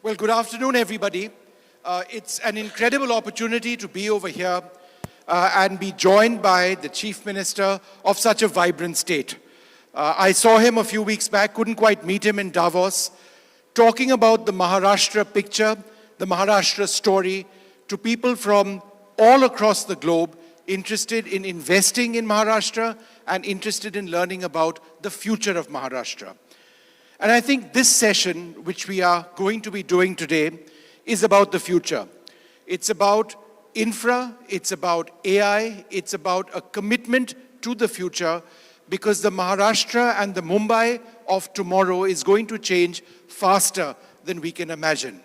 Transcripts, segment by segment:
Well, good afternoon, everybody. It's an incredible opportunity to be over here and be joined by the Chief Minister of such a vibrant state. I saw him a few weeks back, couldn't quite meet him in Davos, talking about the Maharashtra picture, the Maharashtra story, to people from all across the globe interested in investing in Maharashtra and interested in learning about the future of Maharashtra. And I think this session, which we are going to be doing today, is about the future. It's about infra, it's about AI, it's about a commitment to the future, because the Maharashtra and the Mumbai of tomorrow is going to change faster than we can imagine.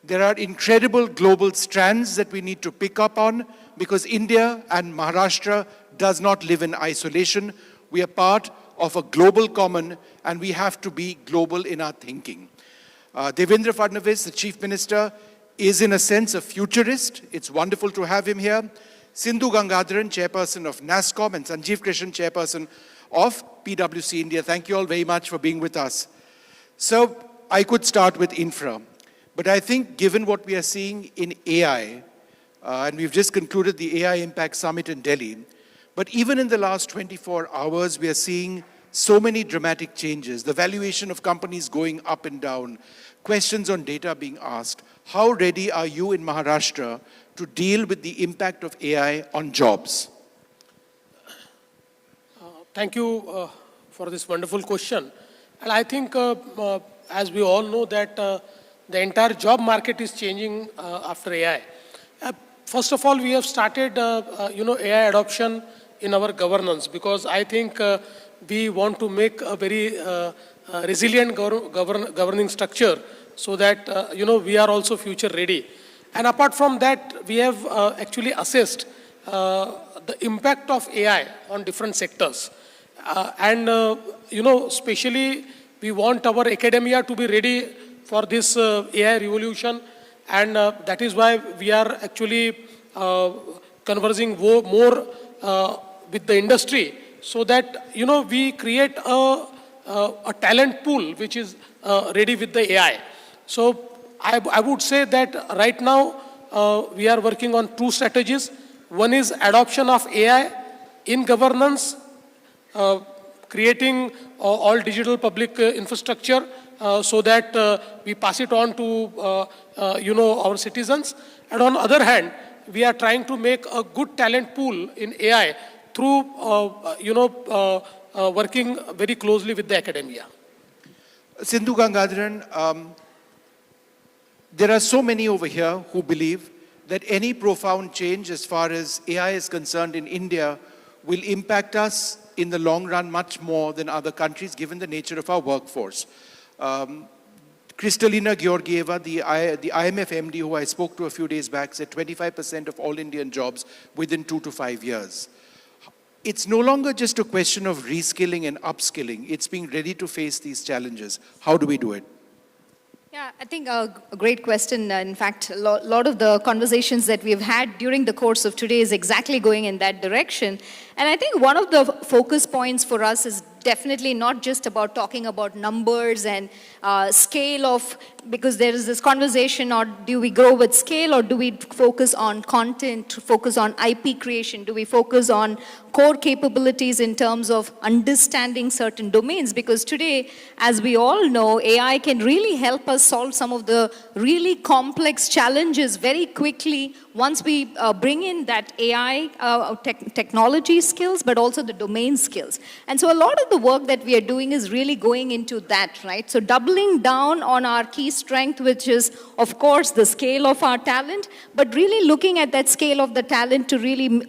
There are incredible global strands that we need to pick up on, because India and Maharashtra does not live in isolation. We are part of a global common, and we have to be global in our thinking. Devendra Fadnavis, the Chief Minister, is in a sense a futurist. It's wonderful to have him here. Sindhu Gangadharan, Chairperson of Nasscom, and Sanjeev Krishan, Chairperson of PwC India. Thank you all very much for being with us. So I could start with infra, but I think given what we are seeing in AI, and we've just concluded the AI Impact Summit in Delhi, but even in the last 24 hours, we are seeing so many dramatic changes. The valuation of companies going up and down, questions on data being asked. How ready are you in Maharashtra to deal with the impact of AI on jobs? Thank you for this wonderful question. And I think, as we all know, that the entire job market is changing after AI. First of all, we have started, AI adoption in our governance, because I think we want to make a very resilient governing structure, so that we are also future ready. And apart from that, we have actually assessed the impact of AI on different sectors. Especially we want our academia to be ready for this AI revolution, and that is why we are actually conversing more with the industry, so that we create a talent pool which is ready with the AI. So I would say that right now we are working on two strategies. One is adoption of AI in governance, creating all digital public infrastructure so that we pass it on to our citizens. And on the other hand, we are trying to make a good talent pool in AI through working very closely with the academia. Sindhu Gangadharan, there are so many over here who believe that any profound change as far as AI is concerned in India will impact us in the long run much more than other countries, given the nature of our workforce. Kristalina Georgieva, the IMF MD who I spoke to a few days back, said 25% of all Indian jobs within 2 to 5 years. It's no longer just a question of reskilling and upskilling. It's being ready to face these challenges. How do we do it? Yeah, I think a great question. In fact, a lot of the conversations that we've had during the course of today is exactly going in that direction. And I think one of the focus points for us is definitely not just about talking about numbers and scale of, because there is this conversation, or do we grow with scale, or do we focus on content, focus on IP creation, do we focus on core capabilities in terms of understanding certain domains? Because today, as we all know, AI can really help us solve some of the really complex challenges very quickly once we bring in that AI technology skills, but also the domain skills. And so a lot of the work that we are doing is really going into that, right? So doubling down on our key strength, which is, of course, the scale of our talent, but really looking at that scale of the talent to really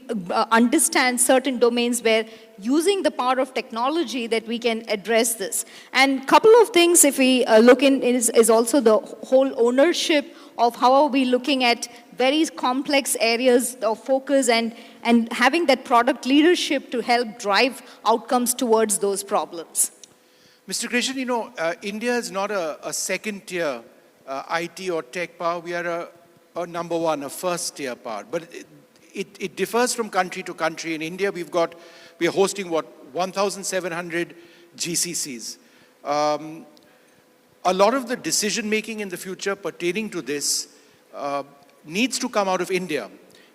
understand certain domains where using the power of technology that we can address this. And a couple of things, if we look in, is also the whole ownership of how are we looking at very complex areas of focus and having that product leadership to help drive outcomes towards those problems. Mr. Krishan, India is not a second-tier IT or tech power. We are a number one, a first-tier power. But it differs from country to country. In India, we are hosting, 1,700 GCCs. a lot of the decision making in the future pertaining to this needs to come out of India.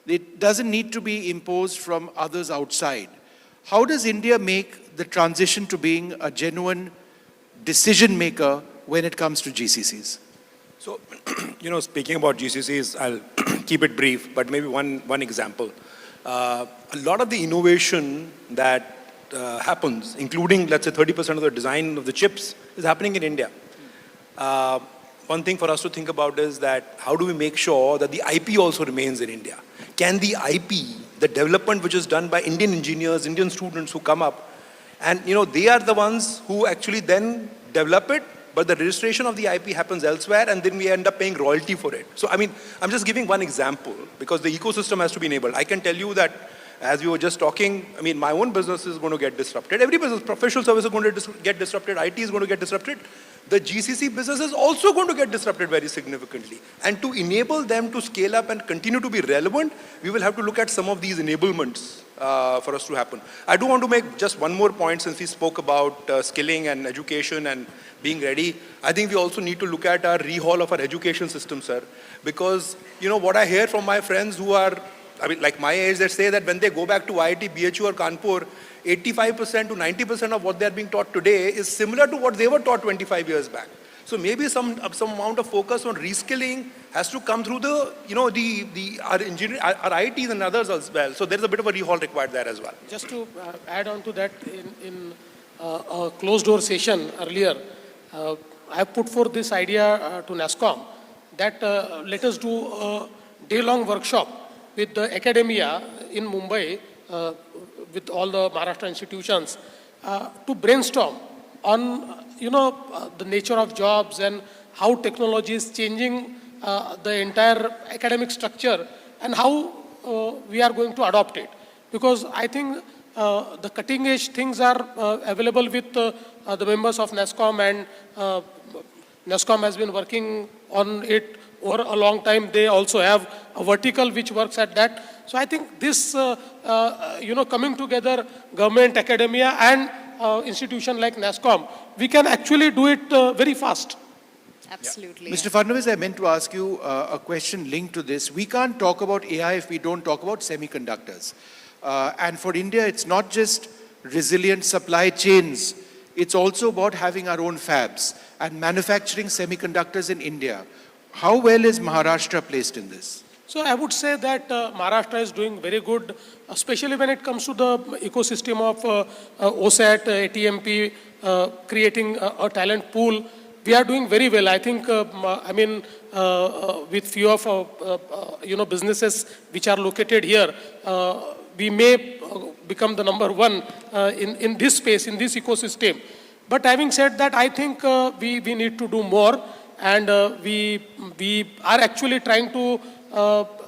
It doesn't need to be imposed from others outside. How does India make the transition to being a genuine decision maker when it comes to GCCs? So, speaking about GCCs, I'll keep it brief, but maybe one example. A lot of the innovation that happens, including, let's say, 30% of the design of the chips, is happening in India. One thing for us to think about is that how do we make sure that the IP also remains in India? Can the IP, the development which is done by Indian engineers, Indian students who come up, and they are the ones who actually then develop it, but the registration of the IP happens elsewhere, and then we end up paying royalty for it. So, I'm just giving one example, because the ecosystem has to be enabled. I can tell you that, as we were just talking, my own business is going to get disrupted. Every business, professional service is going to get disrupted, IT is going to get disrupted. The GCC business is also going to get disrupted very significantly. And to enable them to scale up and continue to be relevant, we will have to look at some of these enablements for us to happen. I do want to make just one more point, since we spoke about skilling and education and being ready. I think we also need to look at our rehaul of our education system, sir. Because, what I hear from my friends who are, like my age, that say that when they go back to IIT, BHU or Kanpur, 85% to 90% of what they are being taught today is similar to what they were taught 25 years back. So maybe some amount of focus on reskilling has to come through the, our engineering, our IITs and others as well. So there's a bit of a rehaul required there as well. Just to add on to that, in a closed door session earlier, I put forth this idea to Nasscom that let us do a day-long workshop with the academia in Mumbai, with all the Maharashtra institutions, to brainstorm on, the nature of jobs and how technology is changing the entire academic structure and how we are going to adopt it. Because I think the cutting edge things are available with the members of Nasscom, and Nasscom has been working on it over a long time. They also have a vertical which works at that. So I think this, coming together, government, academia, and institution like Nasscom, we can actually do it very fast. Absolutely. Mr. Fadnavis, I meant to ask you a question linked to this. We can't talk about AI if we don't talk about semiconductors. And for India, it's not just resilient supply chains. It's also about having our own fabs and manufacturing semiconductors in India. How well is Maharashtra placed in this? So I would say that Maharashtra is doing very good, especially when it comes to the ecosystem of OSAT, ATMP, creating a talent pool. We are doing very well. I think, with few of, businesses which are located here, we may become the number one in this space, in this ecosystem. But having said that, I think we need to do more, and we are actually trying to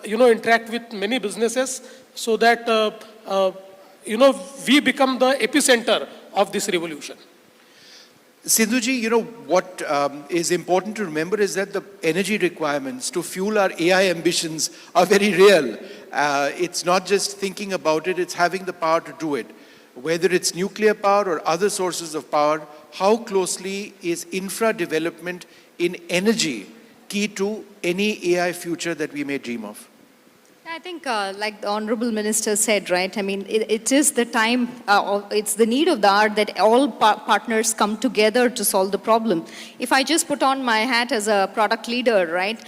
interact with many businesses so that we become the epicenter of this revolution. Sindhuji, what is important to remember is that the energy requirements to fuel our AI ambitions are very real. It's not just thinking about it, it's having the power to do it. Whether it's nuclear power or other sources of power, how closely is infra development in energy key to any AI future that we may dream of? I think, like the Honorable Minister said, right, it is the time, it's the need of the hour that all partners come together to solve the problem. If I just put on my hat as a product leader, right,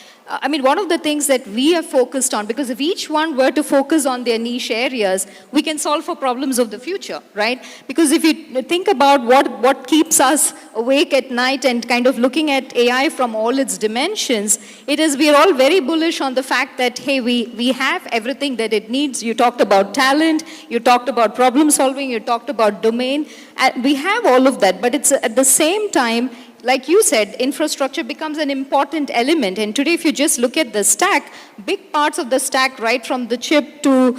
one of the things that we are focused on, because if each one were to focus on their niche areas, we can solve for problems of the future, right? Because if you think about what keeps us awake at night and kind of looking at AI from all its dimensions, it is we are all very bullish on the fact that, hey, we have everything that it needs. You talked about talent, you talked about problem solving, you talked about domain. We have all of that, but it's at the same time, like you said, infrastructure becomes an important element. And today, if you just look at the stack, big parts of the stack, right from the chip to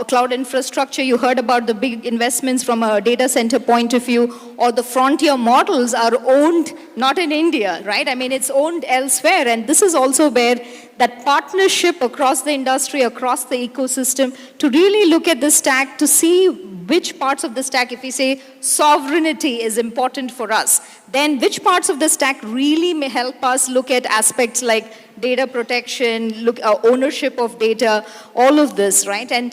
cloud infrastructure, you heard about the big investments from a data center point of view, or the frontier models are owned not in India, right? It's owned elsewhere. And this is also where that partnership across the industry, across the ecosystem, to really look at the stack, to see which parts of the stack, if we say sovereignty is important for us, then which parts of the stack really may help us look at aspects like data protection, ownership of data, all of this, right?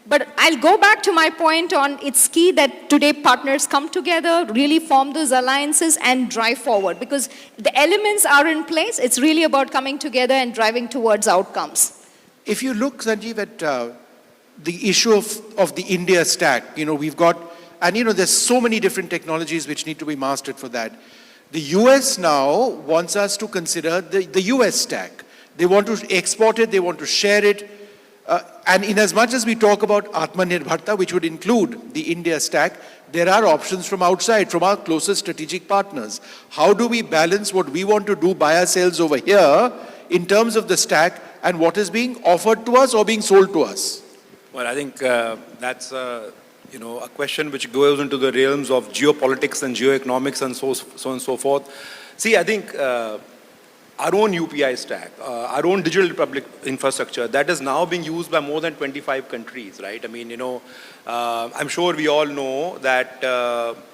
But I'll go back to my point on it's key that today partners come together, really form those alliances and drive forward, because the elements are in place. It's really about coming together and driving towards outcomes. If you look, Sanjeev, at the issue of the India stack, we've got, and there's so many different technologies which need to be mastered for that. The US now wants us to consider the US stack. They want to export it, they want to share it. And in as much as we talk about Atmanirbharta, which would include the India stack, there are options from outside, from our closest strategic partners. How do we balance what we want to do by ourselves over here in terms of the stack and what is being offered to us or being sold to us? Well, I think that's a question which goes into the realms of geopolitics and geoeconomics and so on and so forth. See, I think our own UPI stack, our own digital public infrastructure, that is now being used by more than 25 countries, right? I mean, I'm sure we all know that,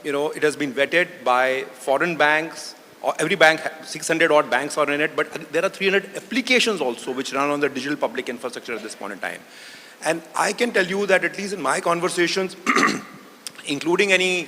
it has been vetted by foreign banks. Every bank, 600 odd banks are in it, but there are 300 applications also which run on the digital public infrastructure at this point in time. And I can tell you that at least in my conversations, including any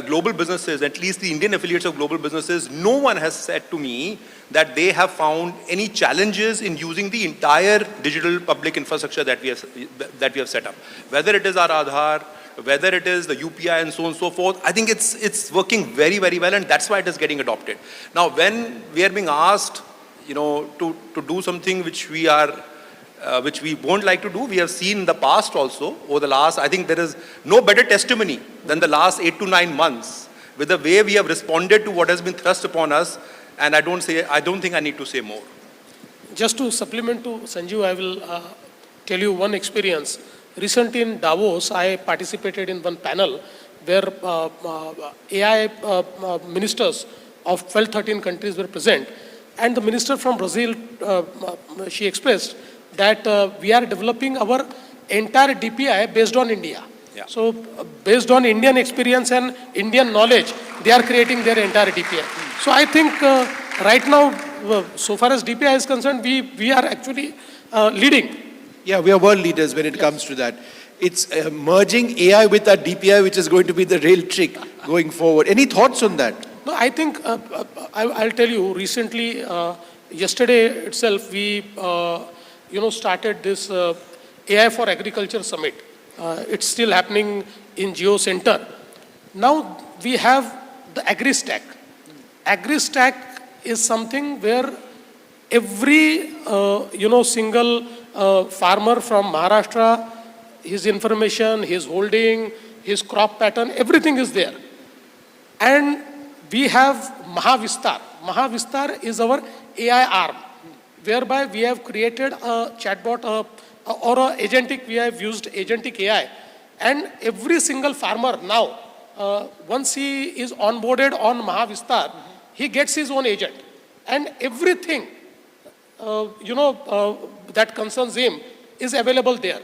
global businesses, at least the Indian affiliates of global businesses, no one has said to me that they have found any challenges in using the entire digital public infrastructure that we have set up. Whether it is our Aadhaar, whether it is the UPI and so on and so forth, I think it's working very, very well, and that's why it is getting adopted. Now, when we are being asked, to do something which we won't like to do, we have seen in the past also, over the last, I think there is no better testimony than the last 8 to 9 months with the way we have responded to what has been thrust upon us, and I don't think I need to say more. Just to supplement to Sanjeev, I will tell you one experience. Recently in Davos, I participated in one panel where AI ministers of 12, 13 countries were present, and the minister from Brazil, she expressed that we are developing our entire DPI based on India. Yeah. So based on Indian experience and Indian knowledge, they are creating their entire DPI. So I think right now, so far as DPI is concerned, we are actually leading. Yeah, we are world leaders when it comes to that. It's merging AI with our DPI, which is going to be the real trick going forward. Any thoughts on that? No, I think I'll tell you. Recently, yesterday itself, we started this AI for Agriculture Summit. It's still happening in Geo Center. Now we have the Agri Stack. Agri Stack is something where every single farmer from Maharashtra, his information, his holding, his crop pattern, everything is there. And we have Mahavistar. Mahavistar is our AI arm, whereby we have created a chatbot or a agentic, we have used agentic AI. And every single farmer now, once he is onboarded on Mahavistar, he gets his own agent. And everything, that concerns him is available there.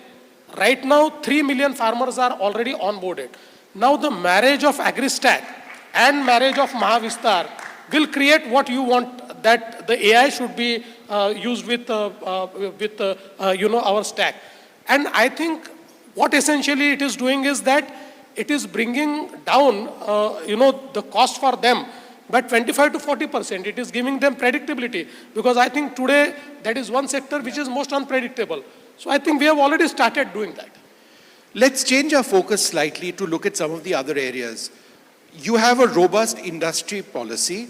Right now, 3 million farmers are already onboarded. Now the marriage of Agri Stack and marriage of Mahavistar will create what you want, that the AI should be used with our stack. And I think what essentially it is doing is that it is bringing down, the cost for them by 25 to 40%. It is giving them predictability, because I think today that is one sector which is most unpredictable. So I think we have already started doing that. Let's change our focus slightly to look at some of the other areas. You have a robust industry policy,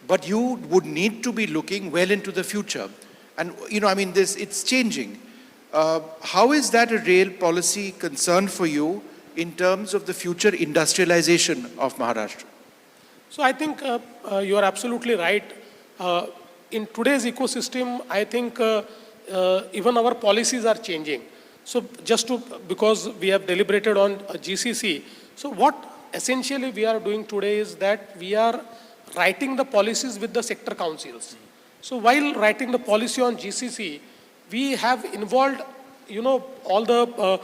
but you would need to be looking well into the future. And, it's changing. How is that a real policy concern for you in terms of the future industrialization of Maharashtra? So I think you are absolutely right. In today's ecosystem, I think even our policies are changing. So because we have deliberated on a GCC, so what essentially we are doing today is that we are writing the policies with the sector councils. So while writing the policy on GCC, we have involved all the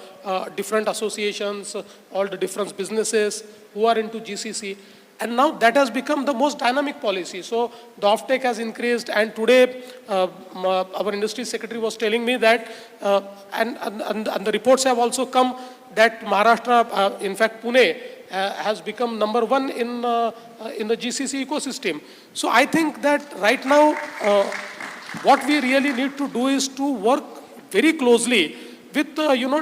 different associations, all the different businesses who are into GCC. And now that has become the most dynamic policy. So the offtake has increased, and today our industry secretary was telling me that, and the reports have also come that Maharashtra, in fact Pune, has become number one in the GCC ecosystem. So I think that right now, what we really need to do is to work very closely with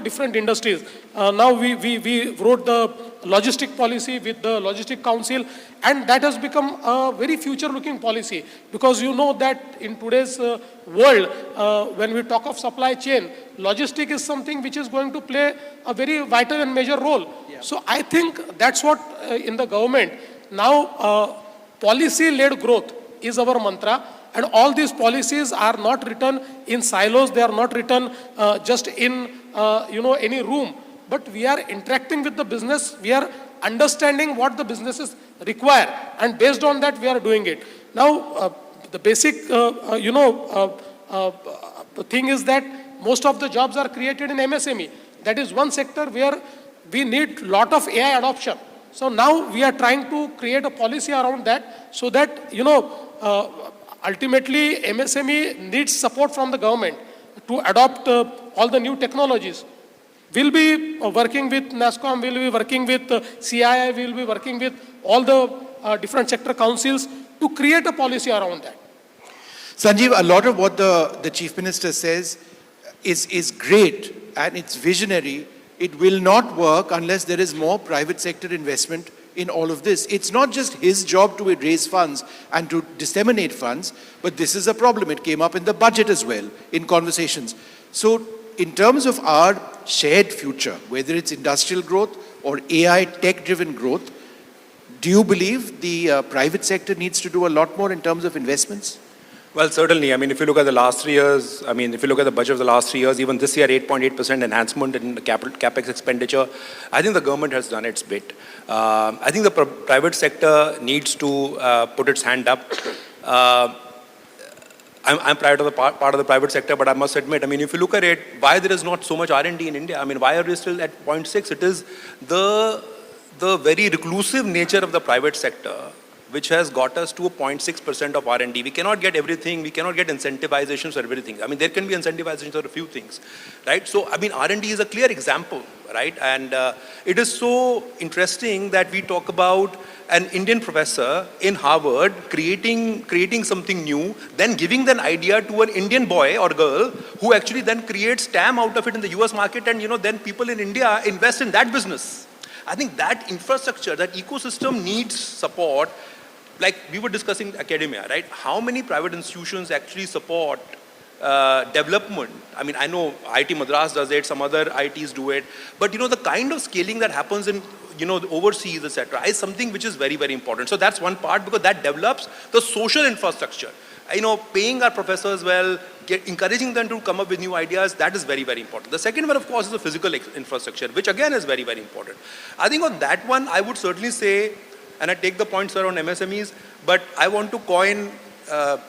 different industries. Now we wrote the logistic policy with the logistic council, and that has become a very future-looking policy, because you know that in today's world, when we talk of supply chain, logistic is something which is going to play a very vital and major role. Yeah. So I think that's what in the government now policy-led growth is our mantra. And all these policies are not written in silos. They are not written just in any room. But we are interacting with the business. We are understanding what the businesses require, and based on that, we are doing it. Now, the basic thing is that most of the jobs are created in MSME. That is one sector where we need lot of AI adoption. So now we are trying to create a policy around that, so that ultimately, MSME needs support from the government to adopt all the new technologies. We'll be working with Nasscom, we'll be working with CII, we'll be working with all the different sector councils to create a policy around that. Sanjeev, a lot of what the Chief Minister says is great and it's visionary. It will not work unless there is more private sector investment in all of this. It's not just his job to raise funds and to disseminate funds, but this is a problem. It came up in the budget as well, in conversations. So in terms of our shared future, whether it's industrial growth or AI tech-driven growth, do you believe the private sector needs to do a lot more in terms of investments? Well, certainly. I mean, if you look at the last 3 years, if you look at the budget of the last 3 years, even this year, 8.8% enhancement in the capex expenditure, I think the government has done its bit. I think the private sector needs to put its hand up. I'm proud of the part of the private sector, but I must admit, if you look at it, why there is not so much R&D in India? Why are we still at 0.6? It is the very reclusive nature of the private sector which has got us to a 0.6% of R&D. We cannot get everything. We cannot get incentivizations for everything. There can be incentivizations for a few things, right? So, R&D is a clear example, right? And it is so interesting that we talk about an Indian professor in Harvard creating something new, then giving that idea to an Indian boy or girl who actually then creates TAM out of it in the US market, and then people in India invest in that business. I think that infrastructure, that ecosystem needs support. Like we were discussing academia, right? How many private institutions actually support development? I know IIT Madras does it, some other IITs do it, but the kind of scaling that happens in overseas, etc., is something which is very, very important. So that's one part, because that develops the social infrastructure. Paying our professors well, encouraging them to come up with new ideas, that is very, very important. The second one, of course, is the physical infrastructure, which again is very, very important. I think on that one, I would certainly say, and I take the points around MSMEs, but I want to coin,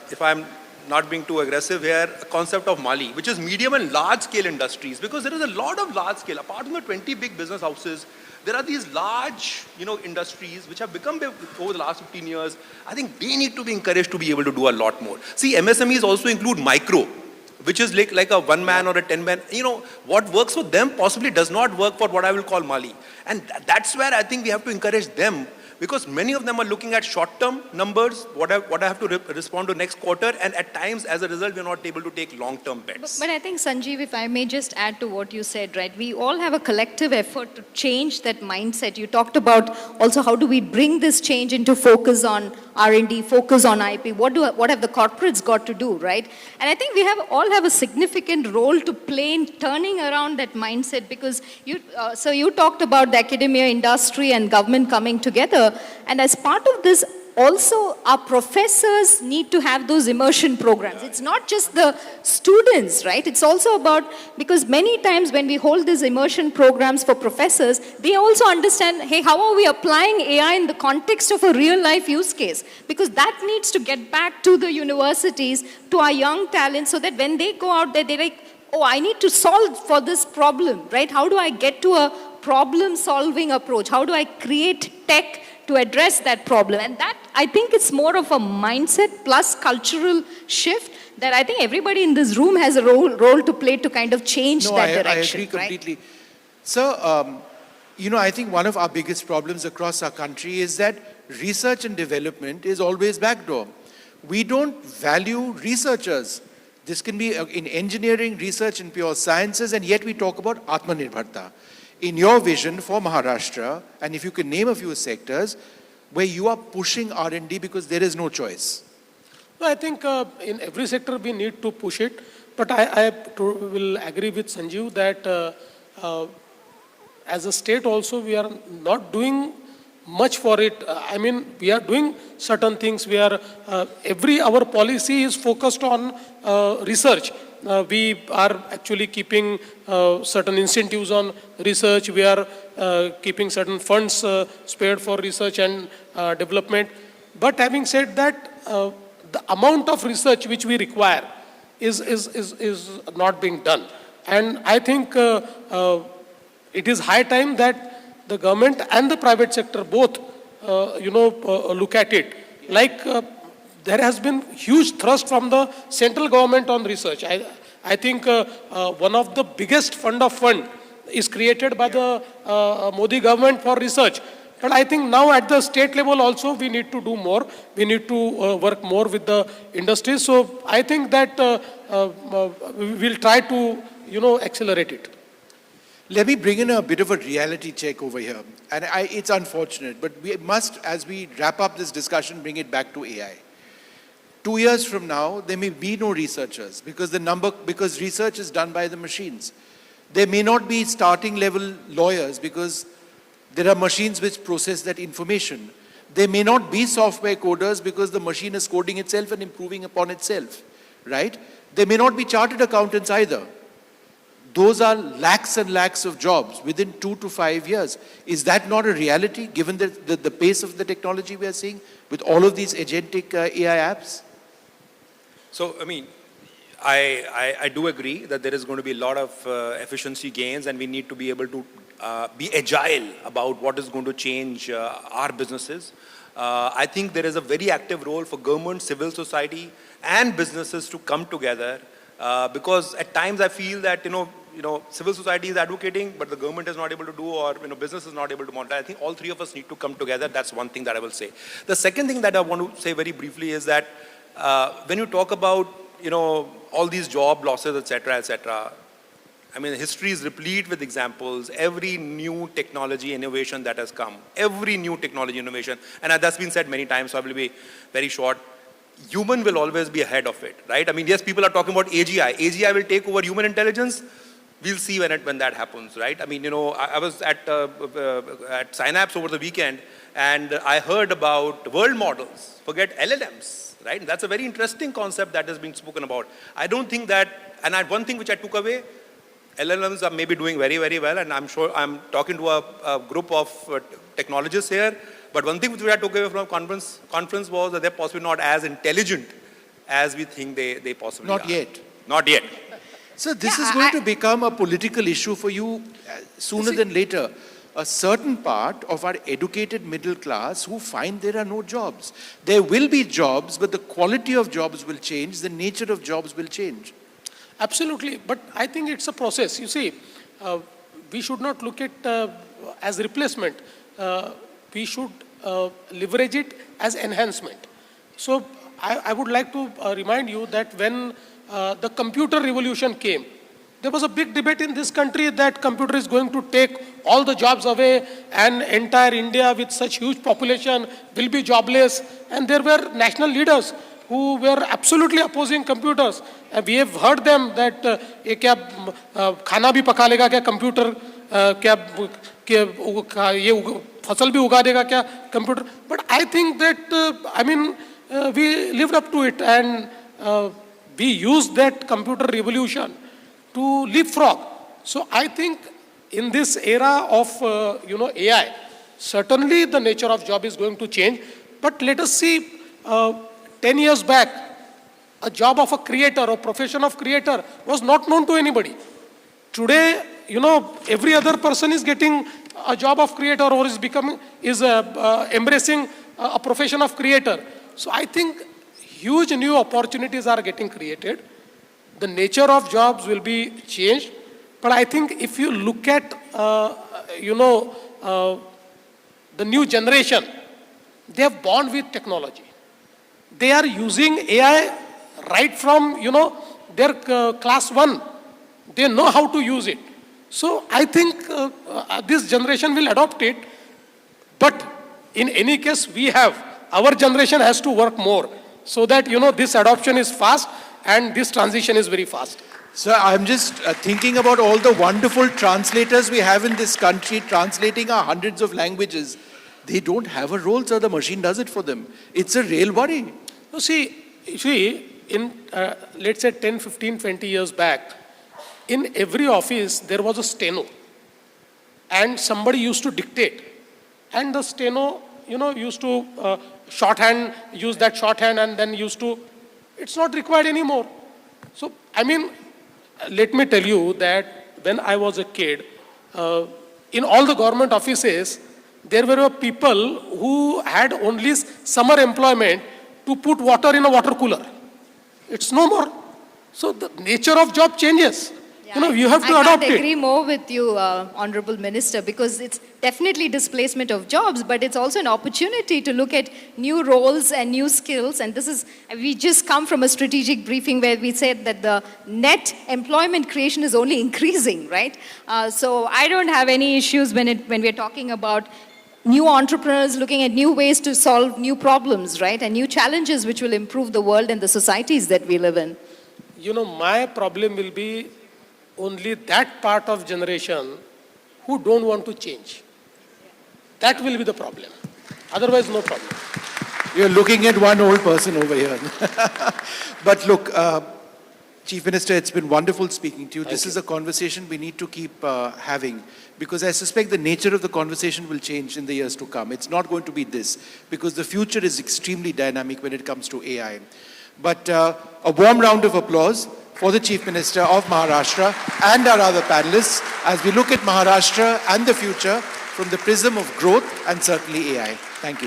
if I'm not being too aggressive here, a concept of Mali, which is medium and large scale industries, because there is a lot of large scale. Apart from the 20 big business houses, there are these large, industries which have become big over the last 15 years. I think they need to be encouraged to be able to do a lot more. See, MSMEs also include micro, which is like a 1-man or a 10-man. What works for them possibly does not work for what I will call Mali. And that's where I think we have to encourage them, because many of them are looking at short-term numbers, what I have to respond to next quarter, and at times, as a result, we're not able to take long-term bets. But I think, Sanjeev, if I may just add to what you said, right, we all have a collective effort to change that mindset. You talked about also how do we bring this change into focus on R&D, focus on IP, what have the corporates got to do, right? And I think we all have a significant role to play in turning around that mindset, because you talked about the academia, industry, and government coming together. And as part of this, also our professors need to have those immersion programs. It's not just the students, right? It's also about, because many times when we hold these immersion programs for professors, they also understand, hey, how are we applying AI in the context of a real life use case? Because that needs to get back to the universities, to our young talent, so that when they go out there, they're like, oh, I need to solve for this problem, right? How do I get to a problem-solving approach? How do I create tech to address that problem? And that, I think, it's more of a mindset plus cultural shift that I think everybody in this room has a role to play to kind of change that direction. I agree completely. Right? Sir, I think one of our biggest problems across our country is that research and development is always backdoor. We don't value researchers. This can be in engineering, research, and pure sciences, and yet we talk about Atmanirbharta. In your vision for Maharashtra, and if you can name a few sectors where you are pushing R&D because there is no choice. I think in every sector we need to push it, but I will agree with Sanjeev that as a state also we are not doing much for it. I mean, we are doing certain things. We are our policy is focused on research. We are actually keeping certain incentives on research. We are keeping certain funds spared for research and development. But having said that, the amount of research which we require is not being done. And I think it is high time that the government and the private sector both, look at it. Like there has been huge thrust from the central government on research. I think one of the biggest fund is created by the Modi government for research. But I think now at the state level also we need to do more. We need to work more with the industry. So I think that we will try to, accelerate it. Let me bring in a bit of a reality check over here. And it's unfortunate, but we must, as we wrap up this discussion, bring it back to AI. 2 years from now, there may be no researchers because research is done by the machines. There may not be starting level lawyers because there are machines which process that information. There may not be software coders because the machine is coding itself and improving upon itself, right? There may not be chartered accountants either. Those are lakhs and lakhs of jobs within 2 to 5 years. Is that not a reality given the pace of the technology we are seeing with all of these agentic AI apps? So, I mean, I do agree that there is going to be a lot of efficiency gains and we need to be able to be agile about what is going to change our businesses. I think there is a very active role for government, civil society and businesses to come together because at times I feel that, civil society is advocating, but the government is not able to do, or business is not able to monitor. I think all three of us need to come together. That's one thing that I will say. The second thing that I want to say very briefly is that when you talk about all these job losses, etc., I mean, history is replete with examples. Every new technology innovation that has come, every new technology innovation, and that's been said many times, so I will be very short. Human will always be ahead of it, right? I mean, yes, people are talking about AGI. AGI will take over human intelligence. We'll see when that happens, right? I mean, I was at Synapse over the weekend, and I heard about world models. Forget LLMs, right? That's a very interesting concept that has been spoken about. I don't think that, and one thing which I took away, LLMs are maybe doing very, very well, and I'm sure I'm talking to a group of technologists here. But one thing which I took away from conference was that they're possibly not as intelligent as we think they possibly are. Not yet. Not yet. So this is going to become a political issue for you sooner than later. A certain part of our educated middle class who find there are no jobs. There will be jobs, but the quality of jobs will change, the nature of jobs will change. Absolutely, but I think it's a process. You see, we should not look at as replacement. We should leverage it as enhancement. So I would like to remind you that when the computer revolution came, there was a big debate in this country that computer is going to take all the jobs away and entire India with such huge population will be jobless. And there were national leaders who were absolutely opposing computers. And we have heard them that ये क्या खाना भी पका लेगा क्या computer, क्या ये फसल भी उगा देगा क्या computer. But I think that we lived up to it and we used that computer revolution to leapfrog. So I think in this era of AI, certainly the nature of job is going to change. But let us see, 10 years back, a job of a creator or profession of creator was not known to anybody. Today, every other person is getting a job of creator or is embracing a profession of creator. So I think huge new opportunities are getting created. The nature of jobs will be changed. But I think if you look at, the new generation, they have born with technology. They are using AI right from, their class 1. They know how to use it. So I think this generation will adopt it. But in any case, our generation has to work more so that, this adoption is fast and this transition is very fast. Sir, I'm just thinking about all the wonderful translators we have in this country, translating our hundreds of languages. They don't have a role, sir. The machine does it for them. It's a real worry. You see, in, let's say 10, 15, 20 years back, in every office, there was a steno. And somebody used to dictate. And the steno, used to use that shorthand and then it's not required anymore. So, let me tell you that when I was a kid, in all the government offices, there were people who had only summer employment to put water in a water cooler. It's no more. So the nature of job changes. You have to adopt it. I agree more with you, Honorable Minister, because it's definitely displacement of jobs, but it's also an opportunity to look at new roles and new skills. And we just come from a strategic briefing where we said that the net employment creation is only increasing, right? So I don't have any issues when we're talking about new entrepreneurs looking at new ways to solve new problems, right? And new challenges which will improve the world and the societies that we live in. My problem will be only that part of generation who don't want to change. That will be the problem. Otherwise, no problem. You're looking at one old person over here. But look, Chief Minister, it's been wonderful speaking to you. This is a conversation we need to keep having, because I suspect the nature of the conversation will change in the years to come. It's not going to be this, because the future is extremely dynamic when it comes to AI. But a warm round of applause for the Chief Minister of Maharashtra and our other panelists as we look at Maharashtra and the future from the prism of growth and certainly AI. Thank you, sir.